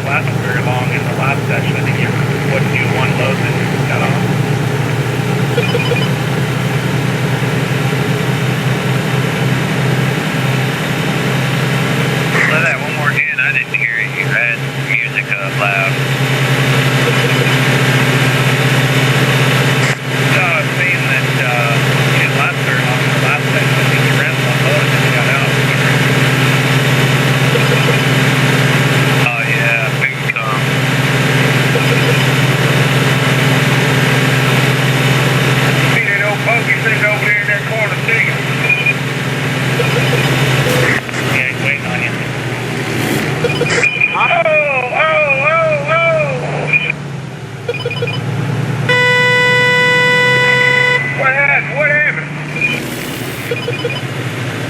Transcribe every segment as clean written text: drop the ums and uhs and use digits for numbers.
not lasting very long in the last session. I think you wouldn't do one load and got off. Play that one more again. I didn't hear it. You had music up loud. No, I was saying that you didn't last very long in the last session. I think you ran one load and then you got out. Oh yeah, big come. See that old pokey sitting over there in that corner singing. Yeah, he's waiting on you. What happened?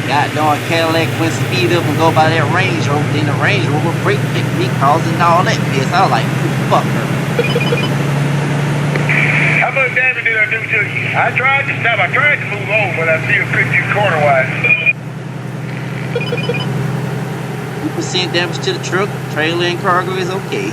God darn Cadillac went speed up and go by that Range Rover, then the Range Rover brake picked me causing all that mess. I was like, fuck her. How much damage did I do to you? I tried to stop. I tried to move over, but I still couldn't do corner-wise. 2% damage to the truck, trailer and cargo is okay.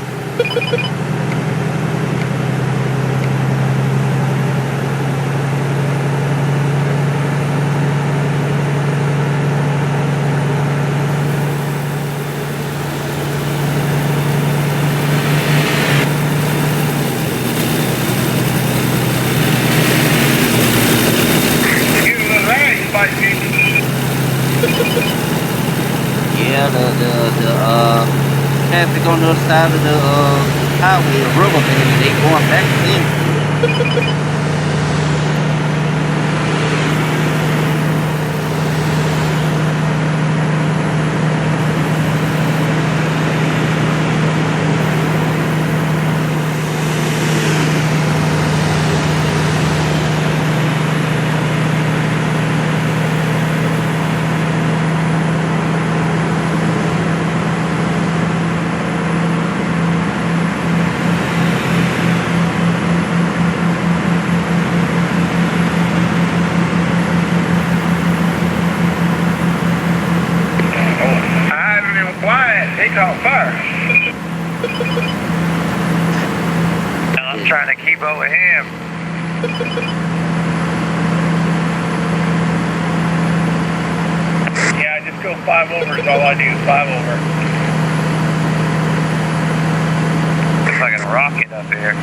Yeah, the traffic on the other side of the highway, the rubber band, they going back in. I'm trying to keep up with him. Yeah, just go 5 over is all I do, 5 over. Looks like a rocket up here.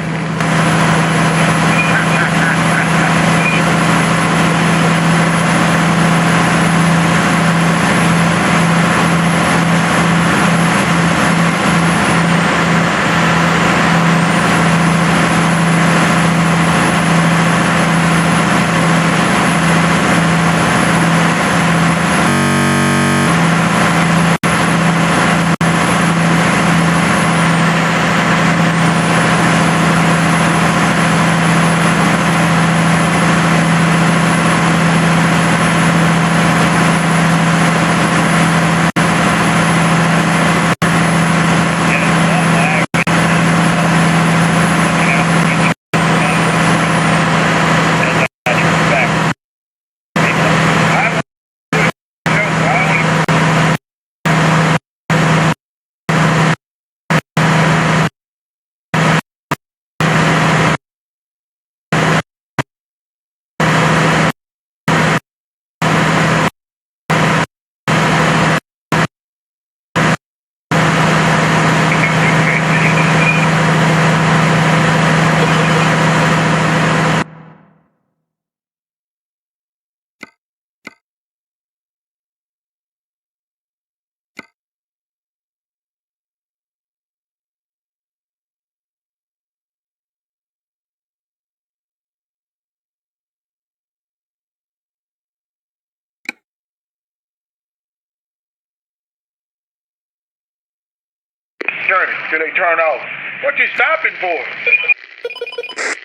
Till they turn off. What you stopping for?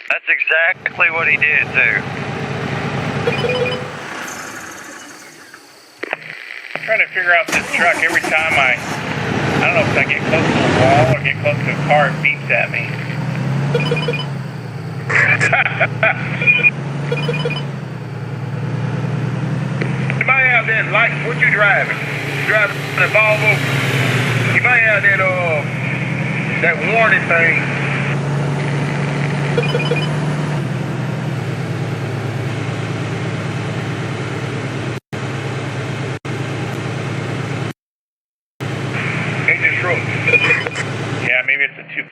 That's exactly what he did too. I'm trying to figure out this truck every time I don't know if I get close to a wall or get close to a car, it beeps at me. You might have that light. What you driving? You driving a Volvo? You might have that that warning thing. Engine stroke. Yeah, maybe it's a 2.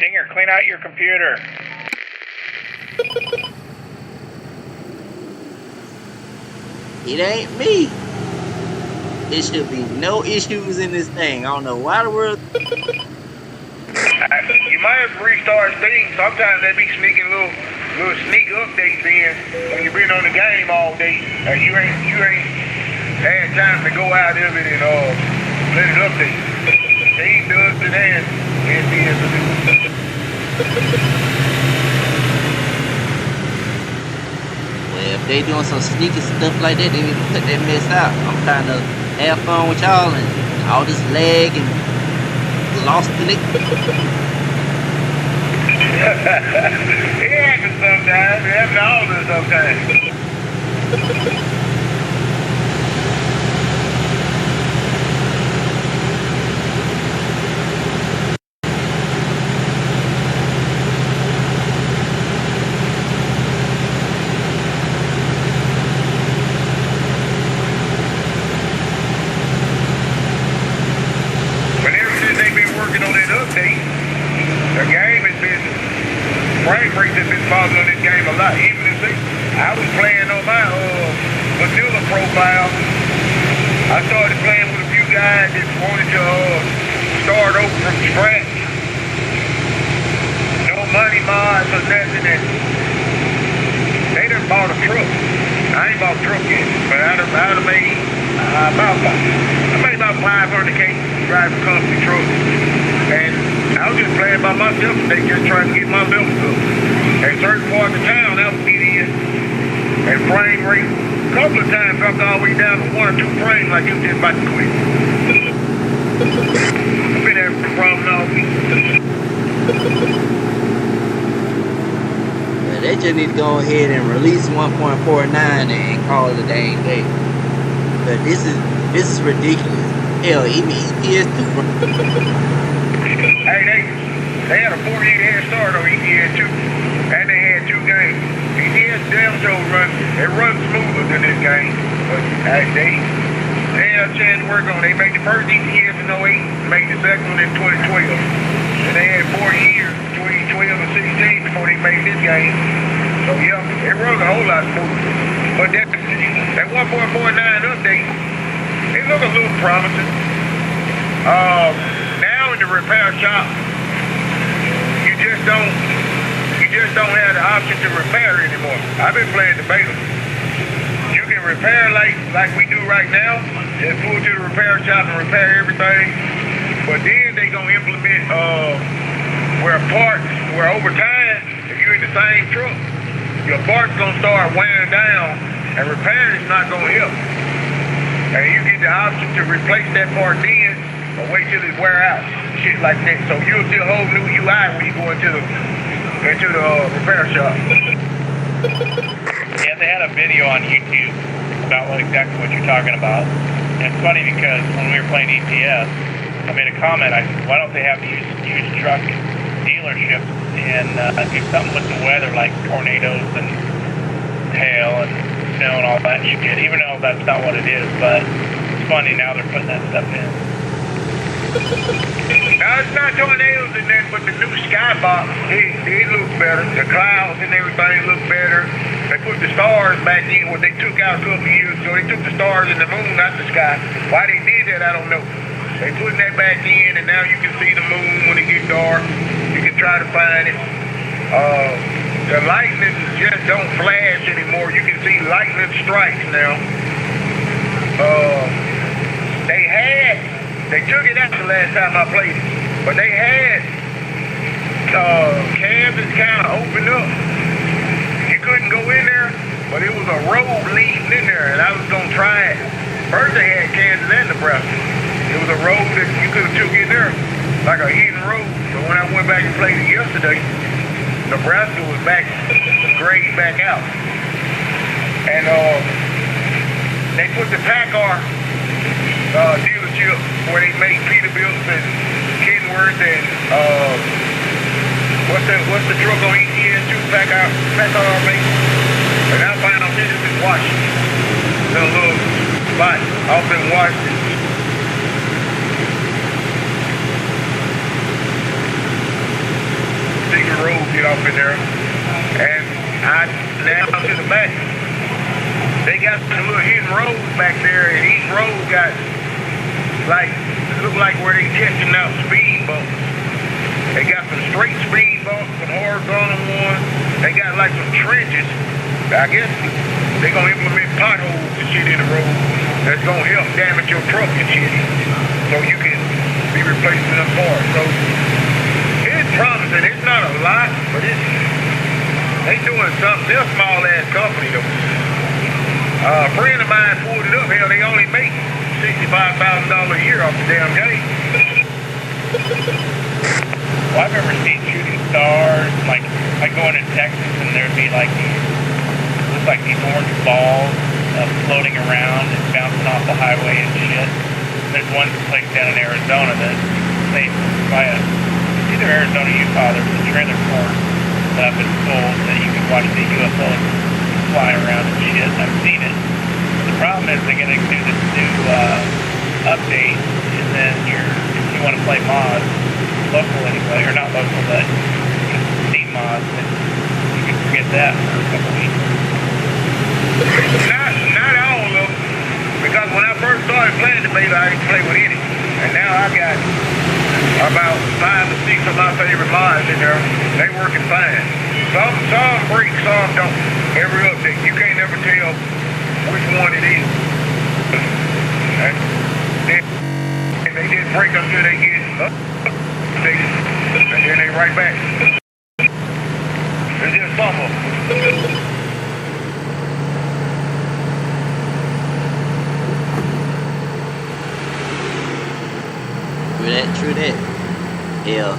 Dinger, clean out your computer. It ain't me. There should be no issues in this thing. I don't know why the world. You might have to restart Steam. Sometimes they be sneaking little sneak updates in when you've been on the game all day. You ain't had time to go out of it and let it update. Steam does it and ATS will do it. Well, if they doing some sneaky stuff like that, they need to put that mess out. I'm trying to have fun with y'all and all this lag and lost connect. It happens sometimes. It happens all of us sometimes. But ever since they've been working on that update, the game has been, frame rates have been bothering this game a lot. Even if I was playing on my vanilla profile, I started playing with a few guys that wanted to start over from scratch. No money mods or nothing, and they done bought a truck. I ain't bought a truck yet, but I done made about 500K driving company trucks. And I was just playing by myself today, just trying to get my levels up. At certain parts of town, I would get in and frame rate a couple of times dropped all the way down to 1 or 2 frames like it was just about to quit. I've been having a problem all week. Well, they just need to go ahead and release 1.49 and call it a dang day. But this is ridiculous. Hell, even EPS too. Hey, they had a 48 head start on ETS 2, and they had 2 games. ETS damn sure runs smoother than this game, but they had a chance to work on it. They made the first ETS in 08, made the second one in 2012. And they had 4 years, between 12 and 16, before they made this game. So yeah, it runs a whole lot smoother. But that 1.49 update, it look a little promising. Now in the repair shop, you just don't have the option to repair anymore. I've been playing the beta. You can repair like we do right now. Just pull to the repair shop and repair everything. But then they gonna implement where over time, if you're in the same truck, your parts gonna start wearing down and repairing is not gonna help. And you get the option to replace that part then or wait till it wear out. Shit like that. So you'll see a whole new UI when you go into the repair shop. Yeah, they had a video on YouTube about exactly what you're talking about. And it's funny because when we were playing ETS, I made a comment. I said, why don't they have used truck dealerships and do something with the weather like tornadoes and hail and snow and all that shit, even though that's not what it is, but it's funny now they're putting that stuff in. Now it's not tornadoes and that, but the new skybox, it looks better. The clouds and everything look better. They put the stars back in, what they took out a couple of years ago. They took the stars and the moon out the sky. Why they did that, I don't know. They putting that back in, and now you can see the moon when it gets dark. You can try to find it. The lightning just don't flash anymore. You can see lightning strikes now. They took it out the last time I played it, but they had cabins kind of opened up. You couldn't go in there, but it was a road leading in there, and I was gonna try it. First they had Kansas and Nebraska. It was a road that you could have took in there, like a hidden road. So when I went back and played it yesterday, Nebraska was back, grayed back out. And they put the Packard dealership where they make Peterbilts and Kenworth and what's the truck on ATS too? Packard make. And I found out this in Washington. The little spot off in Washington. Secret road get off in there. And I now to the back. They got some little hidden roads back there, and each road got like, it look like where they testing out speed bumps. They got some straight speed bumps, some horizontal ones. They got like some trenches. I guess they're gonna implement potholes and shit in the road that's gonna help damage your truck and shit, so you can be replacing them parts. So it's promising. It's not a lot, but they doing something. They're a small ass company though. A friend of mine pulled it up. Hell, they only make $65,000 a year off the damn game. Well, I've ever seen shooting stars, like going to Texas, and there'd be like looks like these orange balls floating around and bouncing off the highway and shit. There's one place down in Arizona that they by either Arizona or Utah. There's a trailer park up and sold that you can watch the UFOs fly around and shit. I've seen it. The problem is they're going to do this new update, and then if you want to play mods, local anyway, or not local, but Steam mods, then you can forget that for a couple weeks. Not all of them, because when I first started playing the beta, I didn't play with any. And now I got about 5 or 6 of my favorite mods in there. They working fine. Some break, some don't. Every update, you can't ever tell which one it is. And they didn't break until they get updated, and then they right back. It's just some of them. True that. Yeah,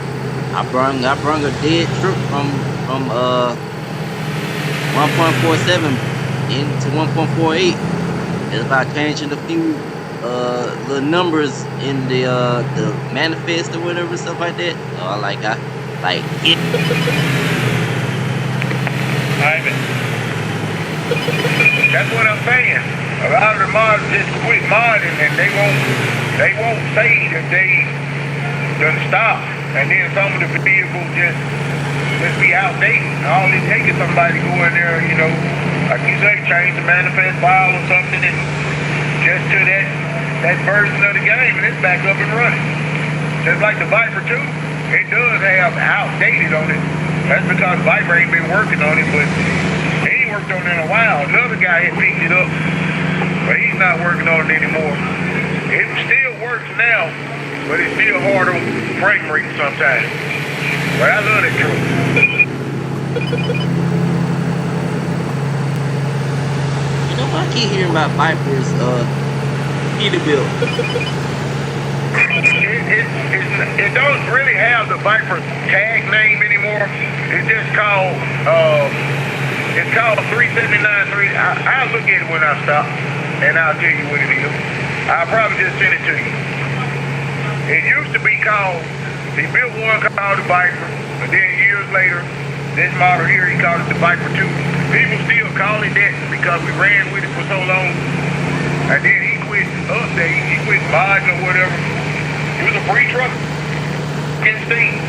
I brung a dead truck from 1.47 into 1.48. It's about changing a few little numbers in the manifest or whatever, stuff like that. So I like it. Ivan, that's what I'm saying. A lot of the mods just quit modding, and they won't say that they done stop, and then some of the vehicles just be outdated. All it takes is somebody go in there, like you say, change the manifest file or something, and just to that version of the game, and it's back up and running. Just like the Viper 2, it does have outdated on it. That's because Viper ain't been working on it, but he ain't worked on it in a while. Another guy had picked it up, but he's not working on it anymore. It still works now, but it's still hard on frame rate sometimes. But I love that truck. I keep hearing about Viper's Peterbilt. It don't really have the Viper tag name anymore. It's just called 379. I'll look at it when I stop, and I'll tell you what it is. I'll probably just send it to you. It used to be called, he built one called the Viper, but then years later, this model here, he called it the Viper 2. People still call it that because we ran with it for so long. And then he quit updating, he quit modding or whatever. It was a free truck in Steam.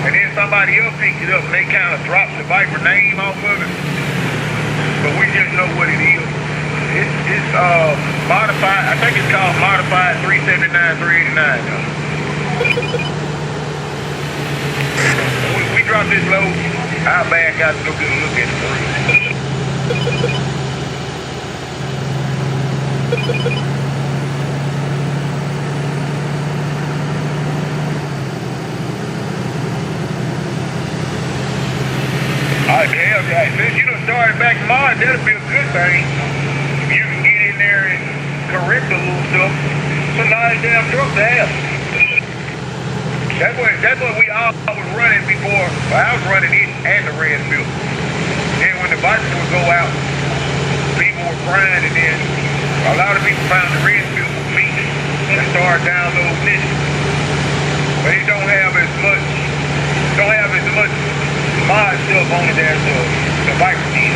And then somebody else picked it up and they kind of dropped the Viper name off of it. But we just know what it is. It's modified, I think it's called modified 379, 389 though. When we drop this load, our bad got to go get a look at it first. Hell, yeah. Since you done started back in March, that'll be a good thing. You can get in there and correct a little stuff. So nice damn truck to have. That's what we all was running before. Well, I was running it and the red field. Then when the bikes would go out, people were crying, and then a lot of people found the red field was meat and started downloading it. But it don't have as much mod stuff on it as the Viper did.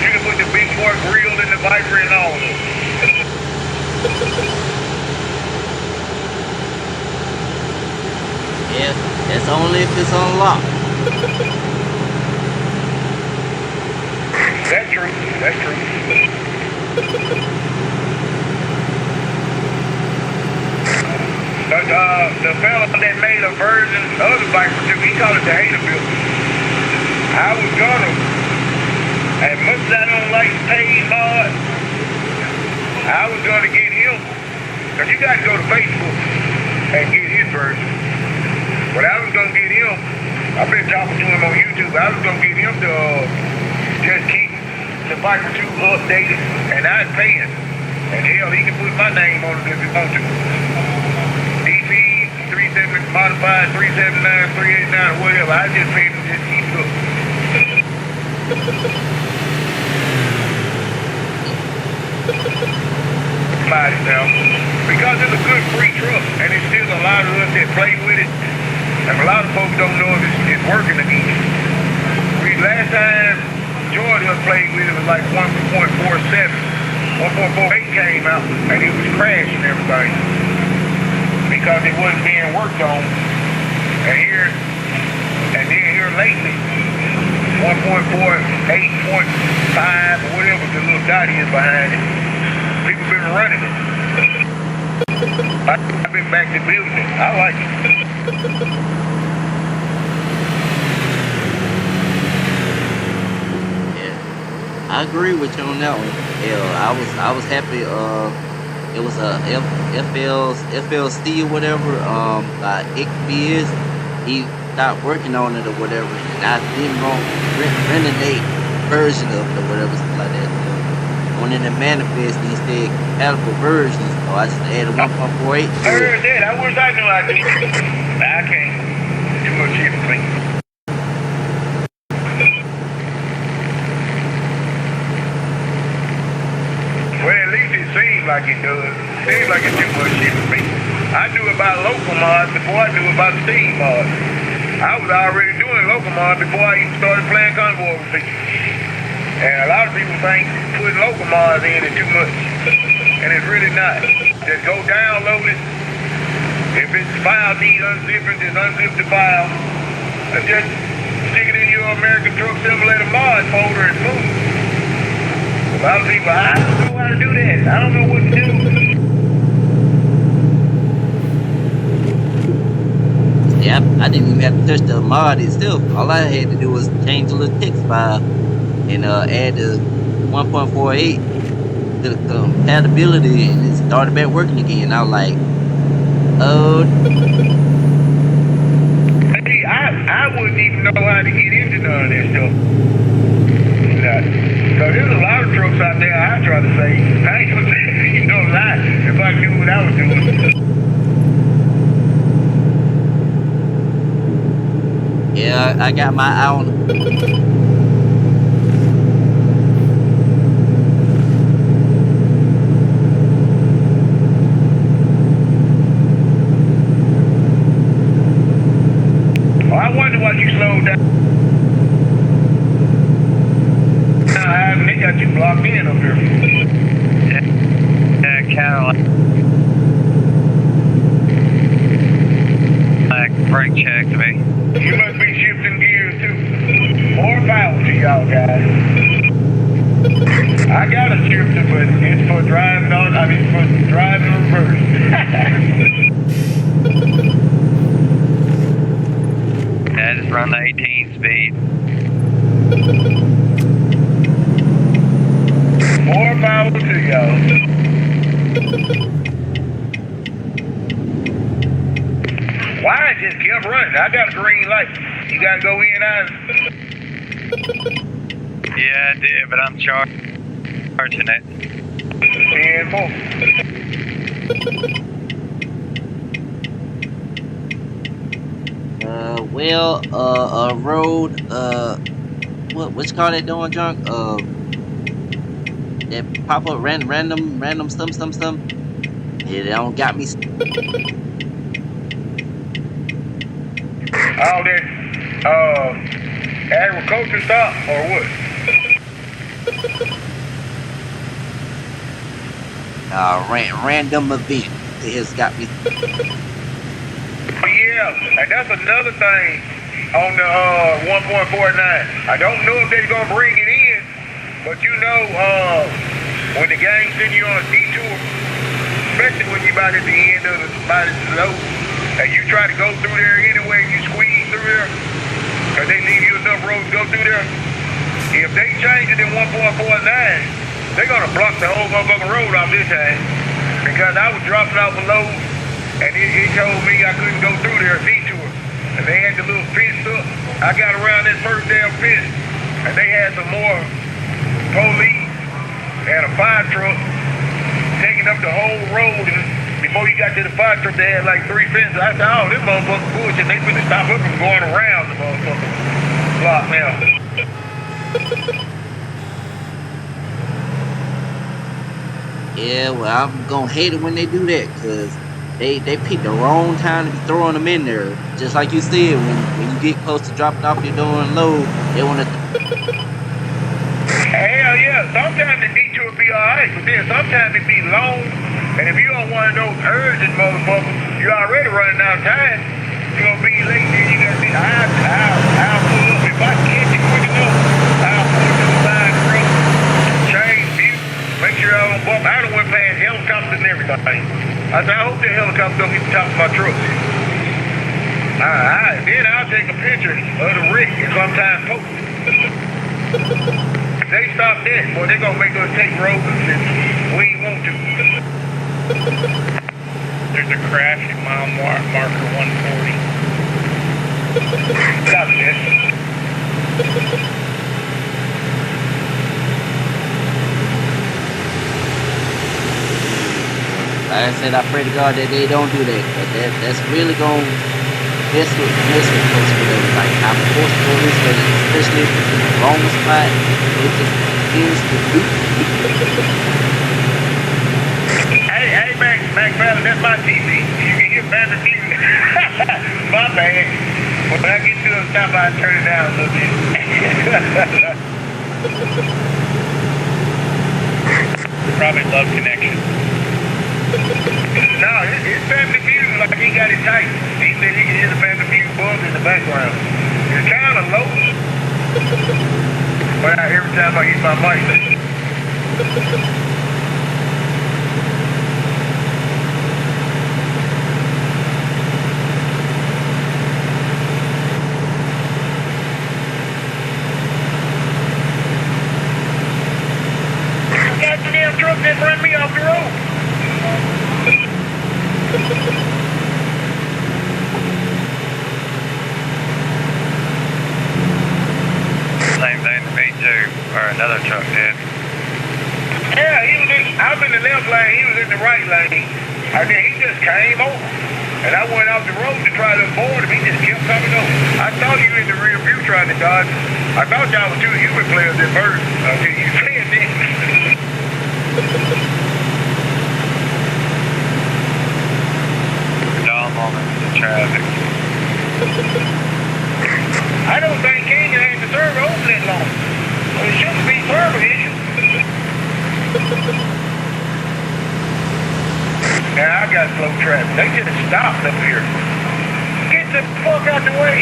You can put the big boy grill in the Viper and all of it. Yeah, that's only if it's unlocked. That's true. That's true. The fella that made a version of the Viper 2, he called it the hater build. I was gonna, as much as I don't like paid mod, I was gonna get him, because you gotta go to Facebook and get his version. But I was gonna get him, I've been talking to him on YouTube, I was gonna get him to just keep the Viper 2 updated, and I'd pay him. And hell, he can put my name on it if he wants to. DP 37 modified 379, 389, or whatever. I just paid him to just keep it up. Now, because it's a good free truck, and it's still a lot of us that play with it, and a lot of folks don't know if it's working again. Last time George played with it was like 1.47. 1.48 came out, and it was crashing everything because it wasn't being worked on. And then here lately, 1.4, 8.5, or whatever the little dot is behind it, people been running it. I've been back to building it. I like it. I agree with you on that one. Yeah, I was happy. It was a FLC or whatever. By XBS, he stopped working on it or whatever, and I didn't want renegade version of it or whatever, something like that. So, on in the manifest, he said compatible versions, so I just added 1.48. I heard that. I wish I knew I could. I can't. Too much shit for me. Like it does. Seems like it's too much shit for me. I knew about local mods before I knew about Steam mods. I was already doing local mods before I even started playing Convoy with people. And a lot of people think putting local mods in is too much. And it's really not. Just go download it. If it's file needs unzipping, just unzip the file. And just stick it in your American Truck Simulator mod folder and boom. A lot of people, I don't know how to do that. I don't know what to do. Yeah, I didn't even have to touch the mod itself. All I had to do was change the little text file and add the 1.48 to the compatibility, and it started back working again. I was like, oh. Hey, I wouldn't even know how to get into none of that stuff. So there's a lot of trucks out there I try to say, I ain't gonna say, you know, lie if I knew what I was doing. Yeah, I got my eye on I wonder why you slowed down. They got you blocked in up here. Yeah, Cadillac. Like brake check to me. You must be shifting gears too. More power to y'all guys. I got a shifter, but it's for driving on. I mean, for driving reverse. Yeah, just run the 18 speed. More power to y'all. Why it just kept running? I got a green light. You gotta go in and out. Yeah, I did, but I'm charging it. 10-4. Well, road, what you call that doing junk? That pop up random some. Yeah, they don't got me. All that, agriculture stop or what? Random event. It has got me. Yeah, and that's another thing on the 1.49. I don't know if they're gonna bring it in, but you know, when the gang send you on a detour, especially when you're about at the end of the load, and you try to go through there anyway, you squeeze through there, because they leave you enough road to go through there. If they change it in 1.49, they're gonna block the whole motherfucking road off this side. Because I was dropping off a load, and it told me I couldn't go through there, detour. And they had the little fence up. I got around that first damn fence, and they had some more police and a fire truck taking up the whole road. And before you got to the fire truck, they had like 3 fences. I said, oh, this motherfucking bullshit. They finna stop us from going around the motherfucking block now. Yeah, well, I'm gonna hate it when they do that, cause they pick the wrong time to be throwing them in there. Just like you said, when you get close to dropping off your door and load, they wanna. Hell yeah, sometimes the detour be alright, but then sometimes it be long. And if you don't want those urgent motherfuckers, you already running out of time. You're gonna be late, then you gotta be, I'll pull up. If I catch it quick enough, I'll pull to the side of the road, change view, make sure I don't bump. I done went past helicopters and everything. I said, I hope the helicopter don't hit the top of my truck. Then I'll take a picture of the wreck and sometimes post it. If they stop that, boy, they're gonna make us take roads and we ain't want to. There's a crash at mile marker 140. Stop that. Like I said, I pray to God that they don't do that, but that's really gonna mess with folks with it. Like how forceful it is, especially if it's in the wrong spot, it just begins to do. Hey, Mac Fallon, that's my TV. You can hear Bandit TV. My bad. But when I get to the top, I turn it down a little bit. Probably love connection. No, it's Family Feud, like he got it tight. He said he can hear the Family Feud buzz in the background. It's kind of low, but every time I use my mic. Goddamn truck that ran me off the road. Same thing to me too, or another truck did. Yeah, I'm in the left lane, he was in the right lane. And then he just came over. And I went off the road to try to avoid him, he just kept coming over. I saw you in the rear view trying to dodge. I thought y'all were 2 human players at first, until you said that. Dull moments in traffic. I don't think King had the server open that long. Well, it shouldn't be server issue. Now I got slow traffic. They just stopped up here. Get the fuck out the way.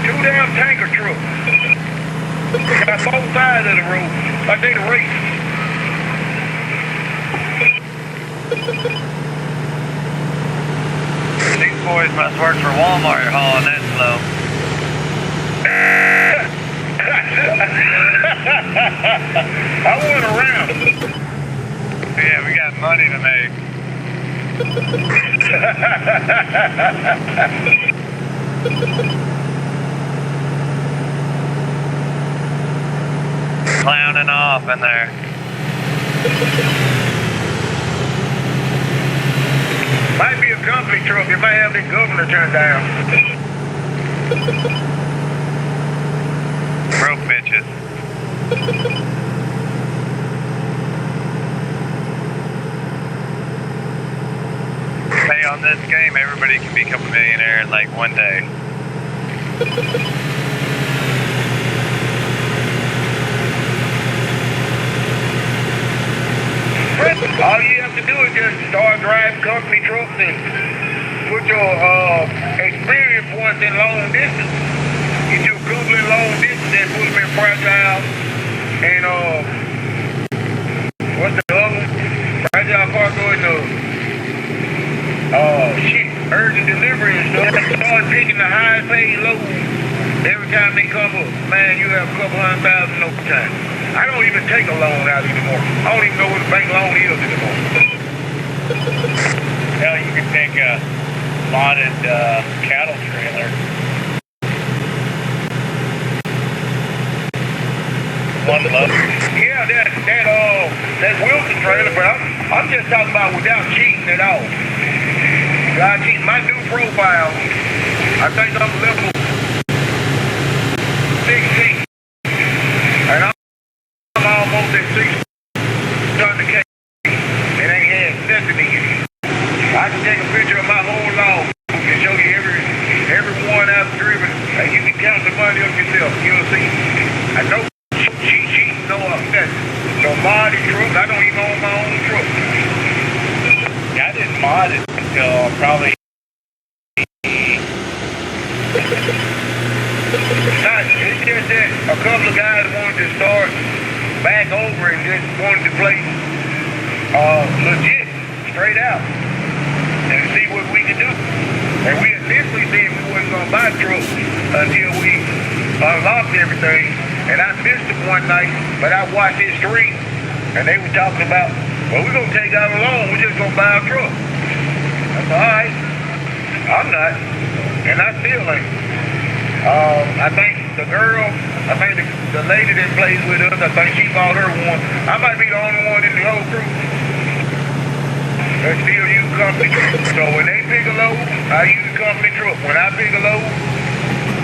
2 damn tanker trucks. Got both sides of the road. Like they the race. These boys must work for Walmart hauling that slow. I went around. Yeah, we got money to make. off in there. Might be a company truck. It might have the governor turned down. Broke bitches. Hey, on this game, everybody can become a millionaire in like one day. All you have to do is just start driving company trucks and put your experience points in long distance. Get your couple in long distance and put them in fragile and what's the other one? Fragile cargo and urgent delivery and stuff. Start picking the highest paid loads every time they come up. Man, you have a couple $100,000 overtime. I don't even take a loan out anymore. I don't even know what a bank loan is anymore. Hell, you can take a modded cattle trailer. One load. Yeah, that Wilson trailer, but I'm just talking about without cheating at all. Without cheating. My new profile, I think I'm level 16. And I'm almost at 6 ton of cake. It ain't had nothing in it. I can take a picture of my whole log and show you every one I've driven, and you can count the money up yourself. You'll see. I know cheat, no nothing. No modded truck. I don't even own my own truck. Yeah, I didn't mod it until probably. It's just that a couple of guys wanted to start back over and just wanted to play legit, straight out, and see what we could do. And we initially said we wasn't going to buy trucks until we unlocked everything. And I missed it one night, but I watched his stream, and they were talking about, well, we're going to take out a loan, we're just going to buy a truck. I said, all right, I'm not, and I still ain't. I think the lady that plays with us, I think she bought her one. I might be the only one in the whole crew that still use company truck. So when they pick a load, I use company truck. When I pick a load,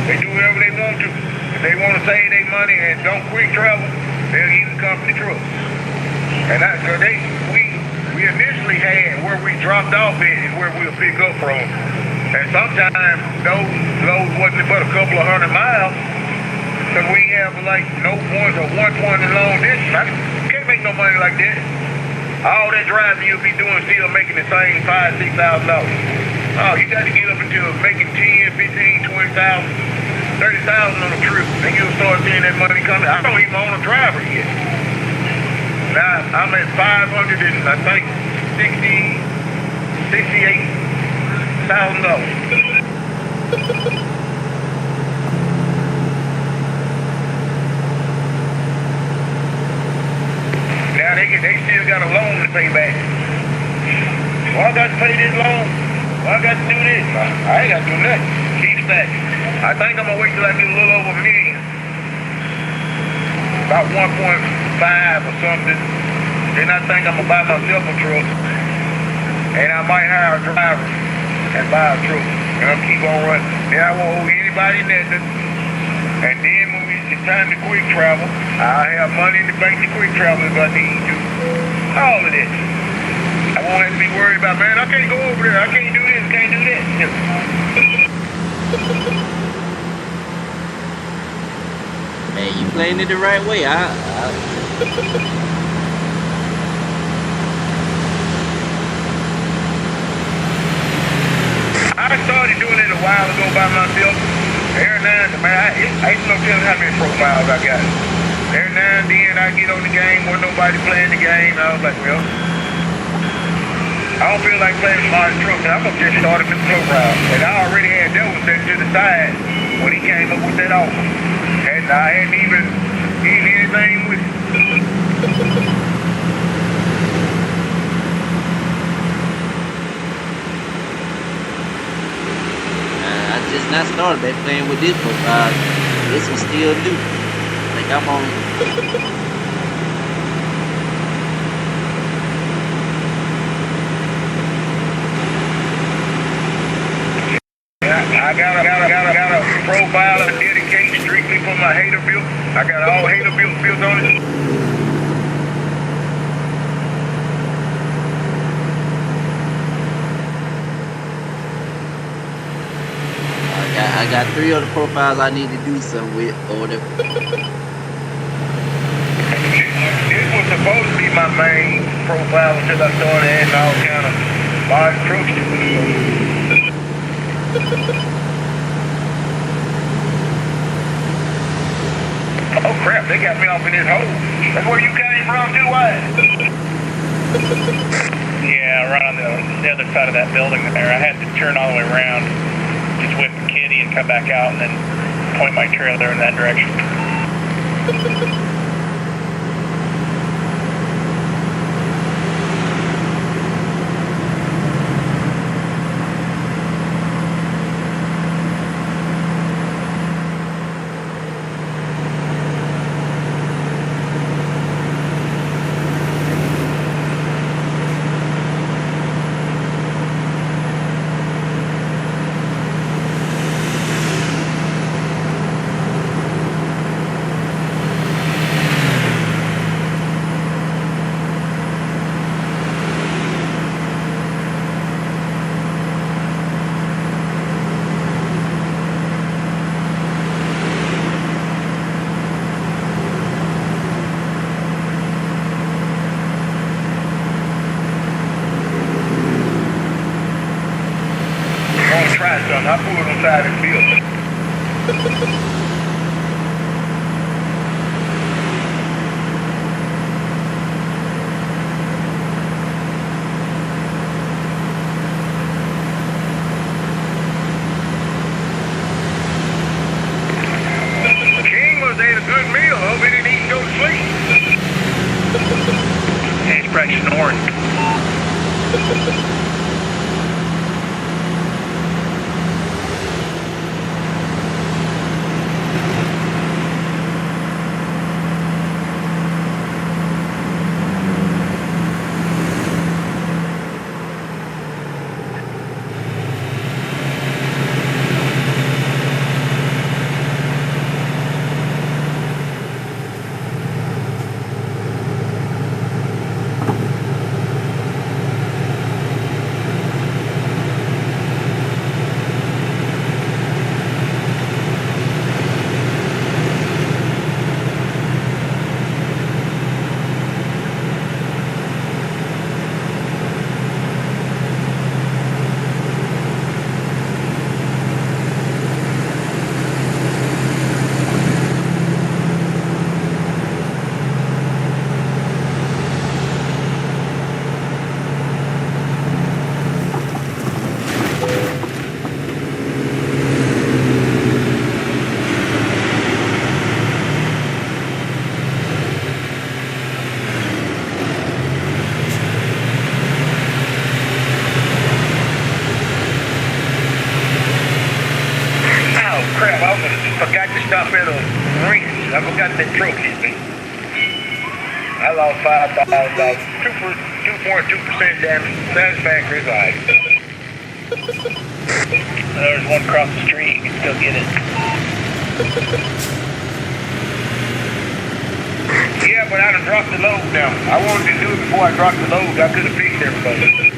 they do whatever they want to. If they want to save their money and don't quick travel, they'll use company trucks. And we initially had where we dropped off at is where we'll pick up from. And sometimes those loads wasn't but a couple of 100 miles, because we have like no points or 1 point in long distance. I can't make no money like that. All that driving you'll be doing still making the same $5,000, $6,000. Oh, you got to get up until making 10, 15, 20,000, 30,000 on a trip, and you'll start seeing that money coming. I don't even own a driver yet. Now I'm at 500 and I think $68,000. Now they still got a loan to pay back. Well, I got to pay this loan. Well, I got to do this. I ain't got to do nothing. Keep stacking. I think I'm gonna wait till I get a little over $1 million. About 1.5 or something. Then I think I'm gonna buy myself a truck. And I might hire a driver and buy a truck. And I'll keep on running. Then I won't owe anybody nothing. And then when it's time to quick travel, I'll have money in the bank to quick travel if I need to. All of that. I won't have to be worried about, man, I can't go over there. I can't do this, can't do that. Man, you playing it the right way. I started doing it a while ago by myself. Every now and then, man, I ain't no telling how many profiles I got. Every now and then I get on the game, wasn't nobody playing the game. I was like, well, I don't feel like playing smart truck. I'm gonna just start a new profile. And I already had that one set to the side when he came up with that offer. And I hadn't even eaten anything with it. I just not started back playing with this profile. This was still new. Like I'm on got a profile dedicated strictly for my hater build. I got all hater builds on it. I got 3 other profiles I need to do something with or whatever. This was supposed to be my main profile until I started adding all kind of mod trucks to it. Oh crap, they got me off in this hole. That's where you came from too, Wyatt? Yeah, right on the other side of that building there. I had to turn all the way around, just whip the kitty and come back out and then point my trailer in that direction. I pulled on the side of the field. King was ate a good meal. Hope he didn't eat and go to sleep. Yeah, he's probably snoring. Crap, I forgot to stop at a ranch. I forgot that trophy thing. I lost $5,000, 2.2% damage. Satisfactory is all right. There's one across the street. You can still get it. Yeah, but I done dropped the load now. I wanted to do it before I dropped the load. I could have fixed everybody.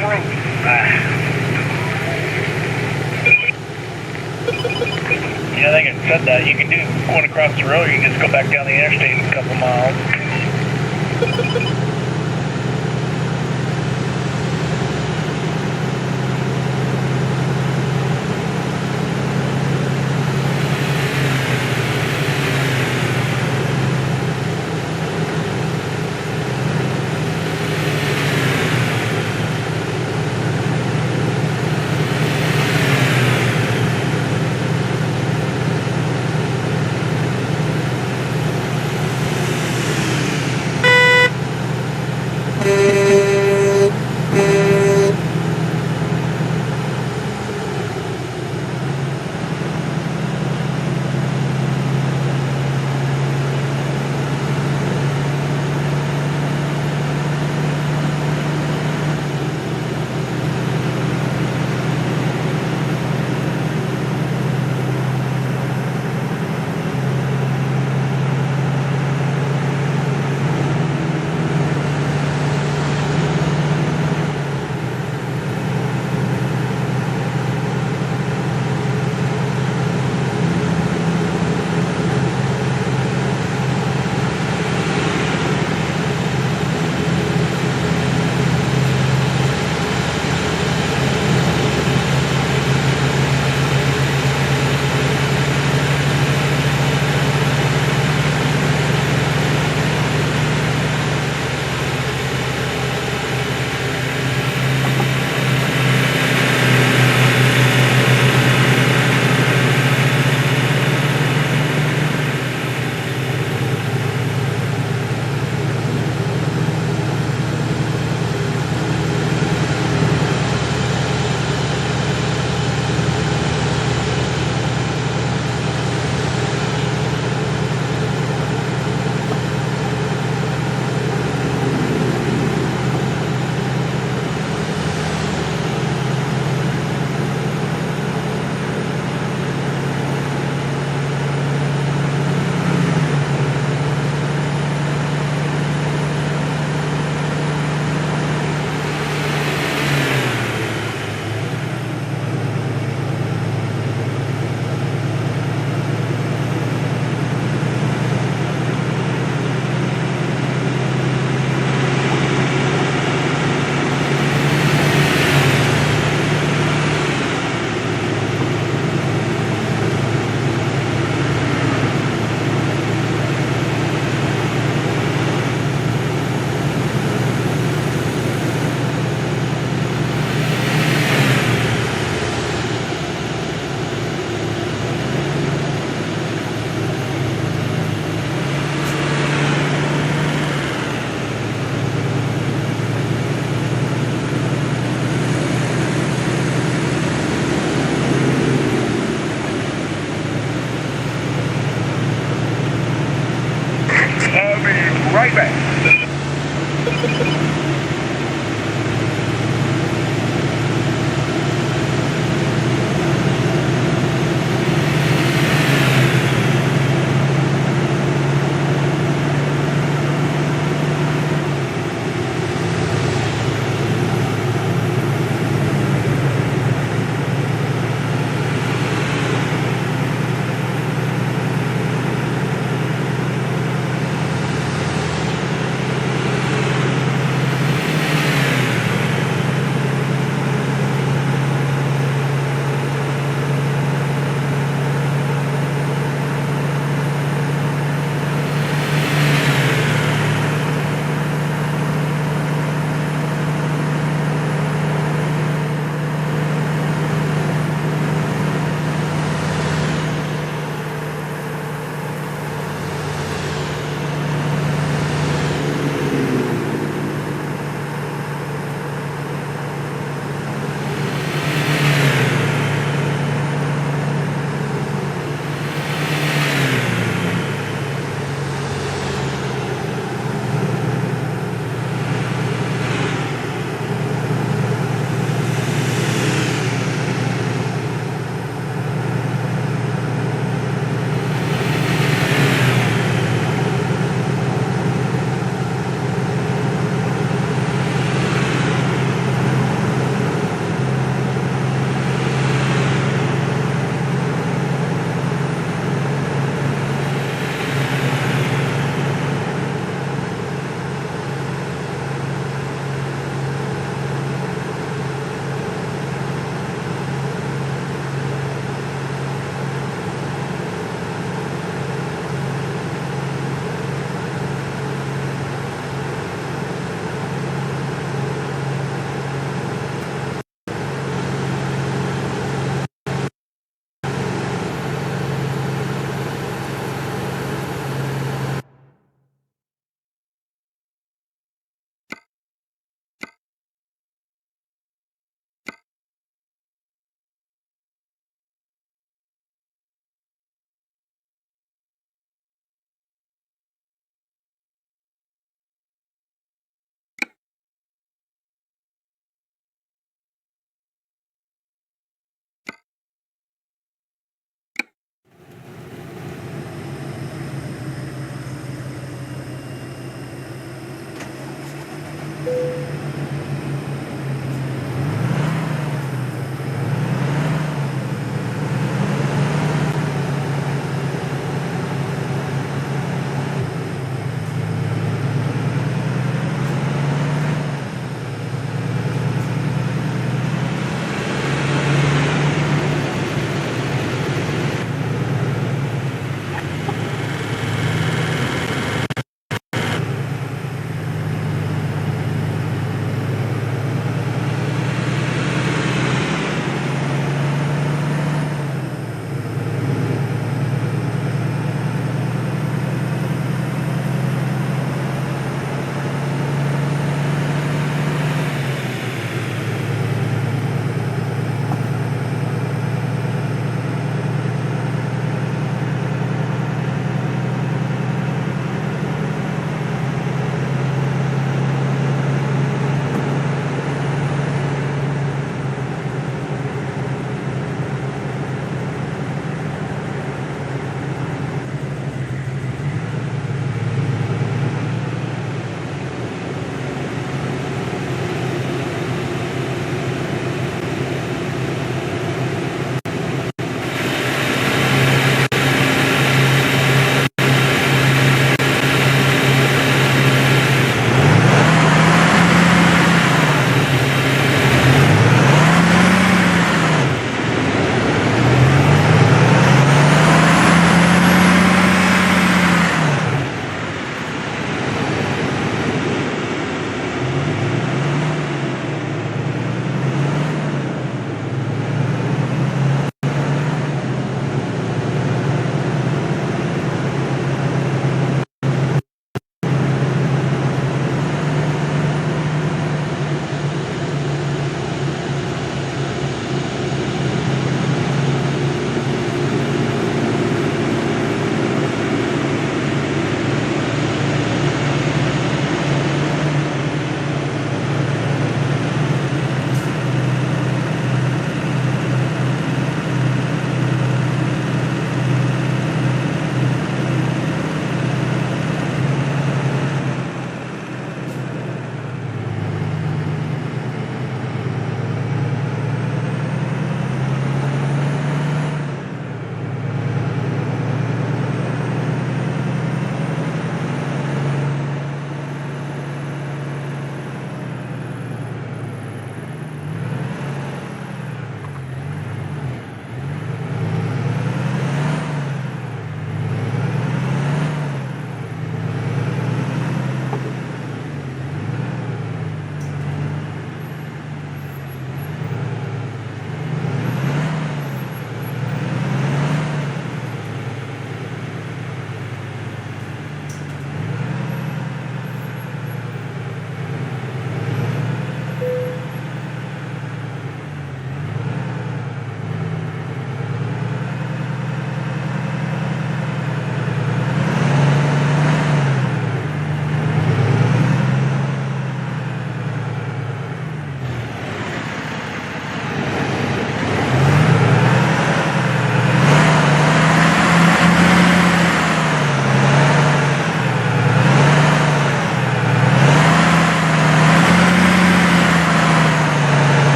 damn road. Yeah, I think I said that. You can do going across the road, you can just go back down the interstate in a couple miles.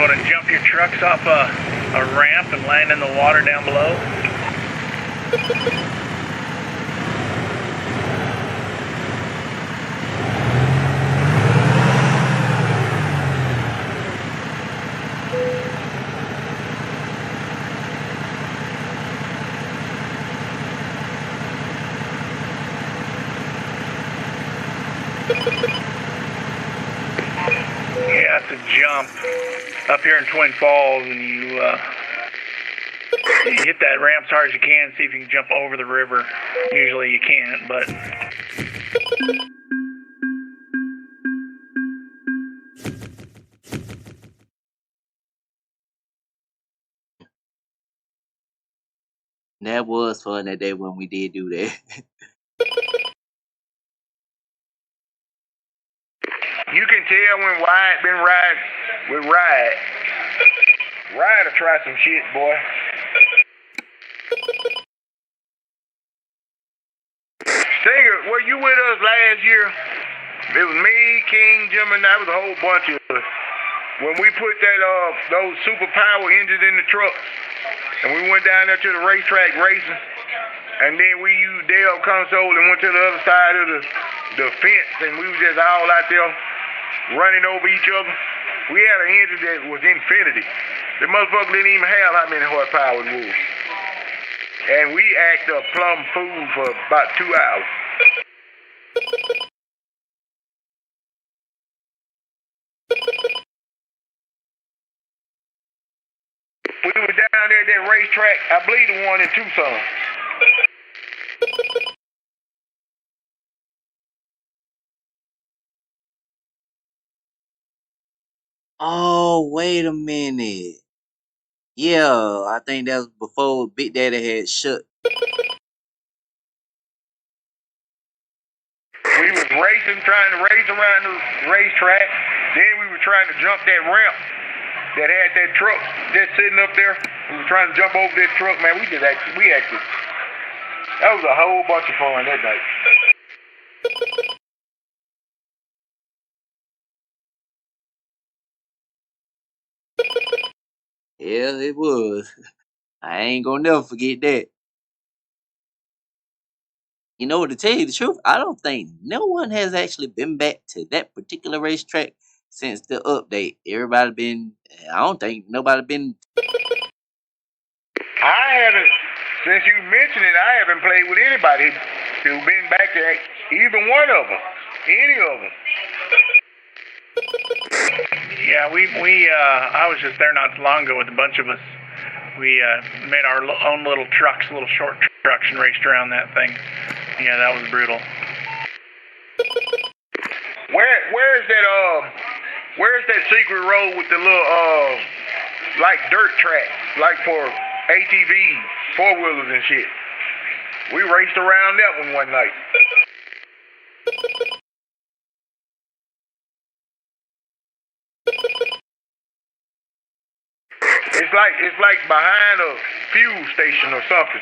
able to jump your trucks off a ramp and land in the water down below? You have to jump up here in Twin Falls, and you hit that ramp as hard as you can, see if you can jump over the river. Usually you can't, but That was fun that day when we did do that. You can tell when Wyatt been riding with Riot. Riot will try some shit, boy. Stinger, were you with us last year? It was me, King, Jim, and that was a whole bunch of us. When we put that those superpower engines in the truck, and we went down there to the racetrack racing, and then we used Dale console and went to the other side of the fence, and we was just all out there running over each other. We had an engine that was infinity. The motherfucker didn't even have how many horsepower it was. And we acted a plum fool for about 2 hours. We were down there at that racetrack, I believe the one in Tucson. Oh, wait a minute. Yeah, I think that was before Big Daddy had shut. We was racing, trying to race around the racetrack. Then we were trying to jump that ramp that had that truck just sitting up there. We were trying to jump over that truck, man. We acted. That was a whole bunch of fun that night. Yeah, it was. I ain't gonna never forget that. You know, to tell you the truth, I don't think no one has actually been back to that particular racetrack since the update. Everybody been, I don't think nobody been. I haven't, since you mentioned it, I haven't played with anybody who's been back to either one of them, any of them. yeah, I was just there not too long ago with a bunch of us. We made our own little trucks, little short trucks, and raced around that thing. Yeah, that was brutal. Where's that secret road with the little like dirt track, like for ATVs, 4-wheelers and shit? We raced around that one night. It's like behind a fuel station or something.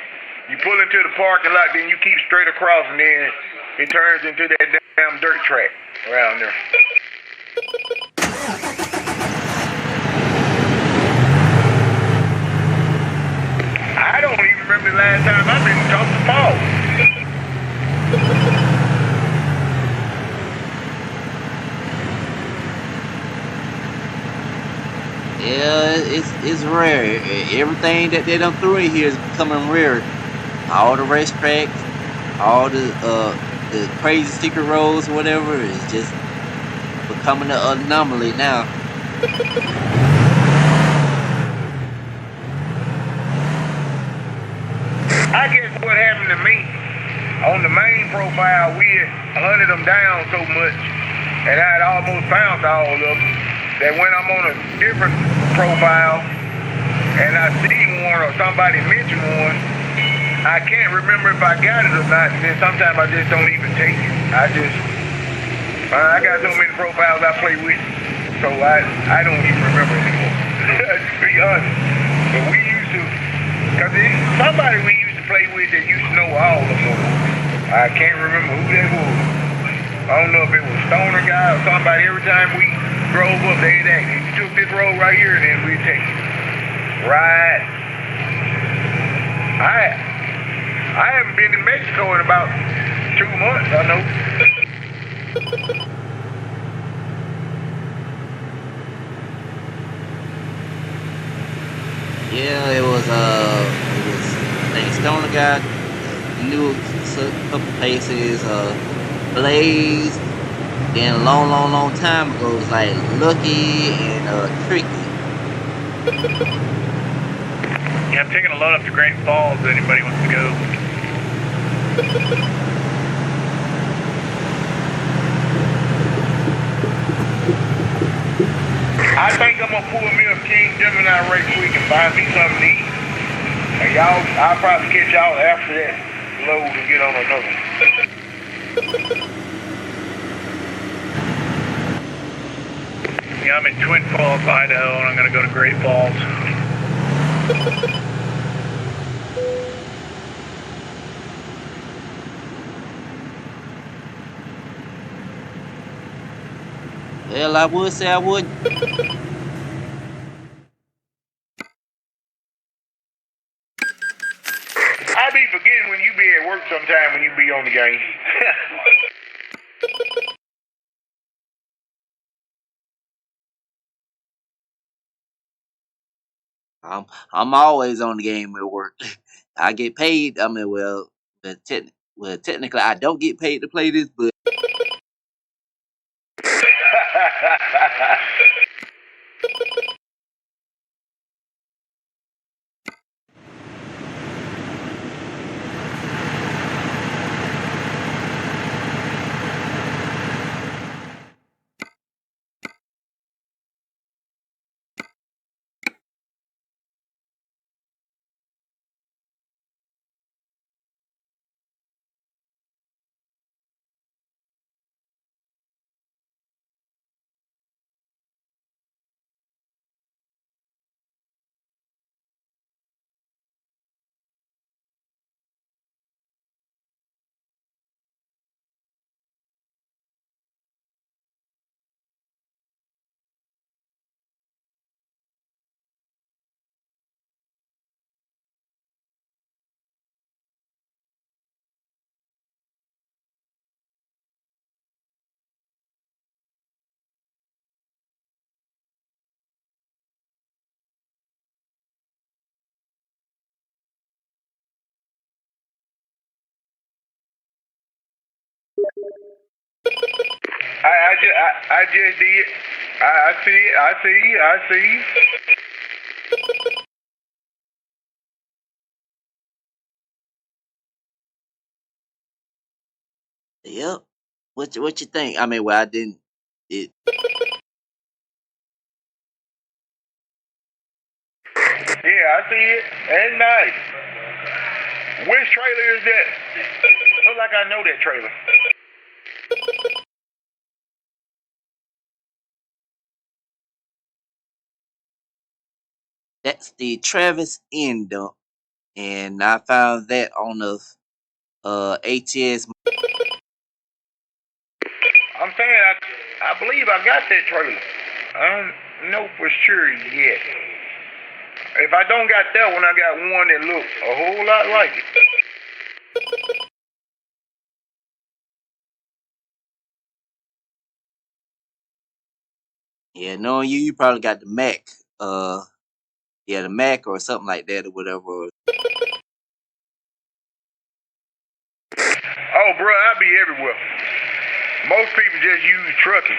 You pull into the parking lot, then you keep straight across, and then it turns into that damn dirt track around there. I don't even remember the last time I've been to Thompson Falls. Yeah, it's rare. Everything that they done threw in here is becoming rare. All the racetracks, all the crazy secret roads, or whatever, is just becoming an anomaly now. I guess what happened to me on the main profile, we had hunted them down so much, and I had almost found all of them, that when I'm on a different profile and I see one or somebody mention one, I can't remember if I got it or not, and then sometimes I just don't even take it. I got so many profiles I play with, so I don't even remember anymore, to be honest. But we used to, because somebody we used to play with that used to know all of them. I can't remember who that was. I don't know if it was Stoner guy or somebody. Every time we drove up to ATS. You took this road right here, and then we take right. I haven't been in Mexico in about 2 months. I know. Yeah, it was I think Stoner got knew a couple places, Blaze, then a long time ago it was like Lucky and Tricky. Yeah, I'm taking a load up to Great Falls if anybody wants to go. I think I'm gonna pull me a King Gemini right quick and buy me something to eat. And I'll probably catch y'all after that load and get on another. Yeah, I'm in Twin Falls, Idaho, and I'm gonna go to Great Falls. Well, I would say I would. I be forgetting when you be at work sometime when you be on the game. I'm always on the game at work. I get paid. I mean, technically, I don't get paid to play this, but I just did. I see it. I see. yep. What you think? I mean, well, I didn't. It Yeah, I see it. That's nice. Which trailer is that? Look like I know that trailer. That's the Travis End dump, and I found that on the ATS. I'm saying I believe I got that trailer. I don't know for sure yet. If I don't got that one, I got one that looks a whole lot like it. Yeah, knowing you probably got the Mac. Yeah, the Mac or something like that or whatever. Oh, bro, I be everywhere. Most people just use trucking.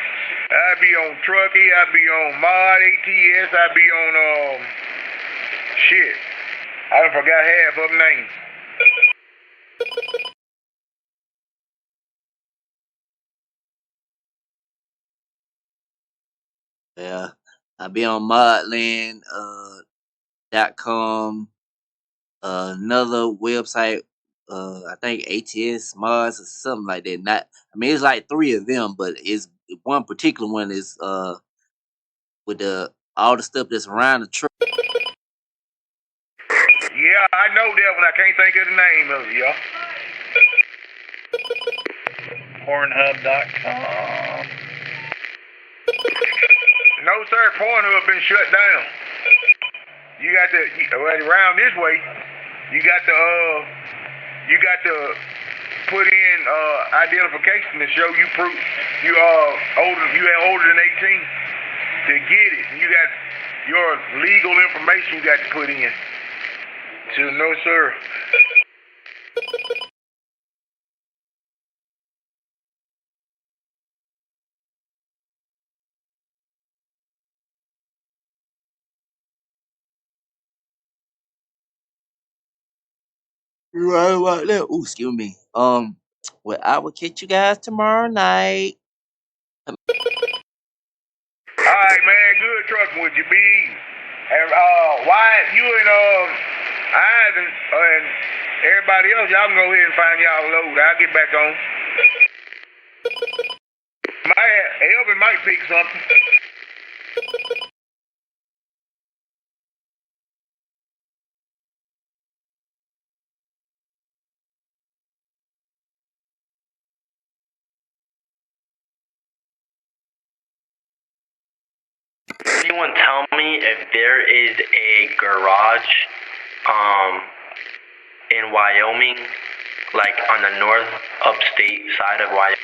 I be on Truckee, I be on Mod ATS, I be on shit. I done forgot half of them names. Yeah, I be on Modland .com. Another website. I think ATS Mods or something like that. Not. I mean, it's like three of them, but it's one particular one is with the all the stuff that's around the truck. Yeah, I know that one. I can't think of the name of it, y'all. Pornhub.com. Pornhub been shut down. You got to around this way. You got to put in identification to show you proof you older than 18 to get it. You got your legal information you got to put in. So no sir. You right about that. Ooh, excuse me. Well, I will catch you guys tomorrow night. All right, man. Good trucking with you, B. And Wyatt, you and Ivan and everybody else, y'all can go ahead and find y'all load. I'll get back on. Elvin might pick something. Anyone tell me if there is a garage in Wyoming, like on the north upstate side of Wyoming?